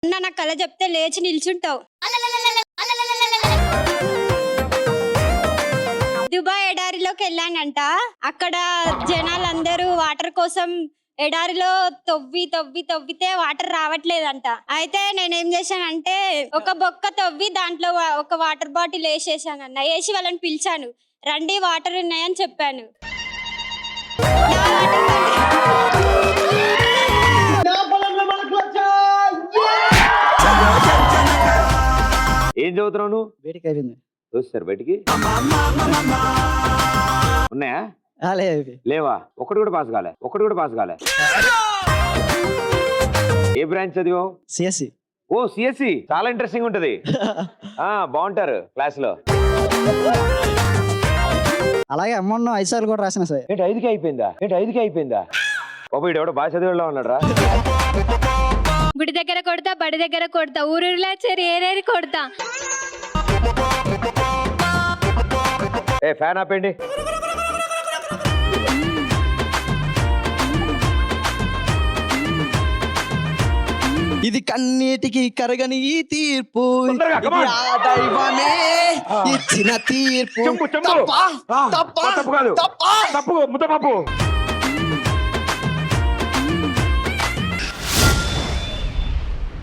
అన్న నా కళ చెప్తే లేచి నిల్చుంటావు. దుబాయ్ ఎడారిలోకి వెళ్ళానంట. అక్కడ జనాలందరూ వాటర్ కోసం ఎడారిలో తవ్వితే వాటర్ రావట్లేదంట. అయితే నేనేం చేశానంటే ఒక బొక్క తవ్వి దాంట్లో ఒక వాటర్ బాటిల్ వేసేసానన్న. వేసి వాళ్ళని పిలిచాను, రండి వాటర్ ఉన్నాయని చెప్పాను. ఏం చదువుతున్నావు నువ్వు? బయటికి అయిపోయింది. చూస్తారు బయటికి ఉన్నాయా? లేదు. లేవా? ఒక్కటి కూడా పాస్ కాలే. ఏ బ్రాంచ్ చదివావు? సిఎస్సి. ఓ సిఎస్సి, చాలా ఇంట్రెస్టింగ్ ఉంటది. బాగుంటారు క్లాస్ లో. అలాగే అమ్మన్న 5 సార్లు కూడా రాసిన సార్. ఏంటి 5కి అయిపోయిందా? బాబు ఇడెవడో బాగా చదివేలా ఉన్నాడు రా. గుడి దగ్గర కొడతా, బడి దగ్గర కొడతా, ఊరులా చేరి ఏరేరి కొడతా. ఫ్యాన్ ఆపండి. ఇది కన్నీటికి కరగని ఈ తీర్పు, దైవమే ఇచ్చిన తీర్పు. తప్పు కాదు, తప్పు ముద్దపప్పు.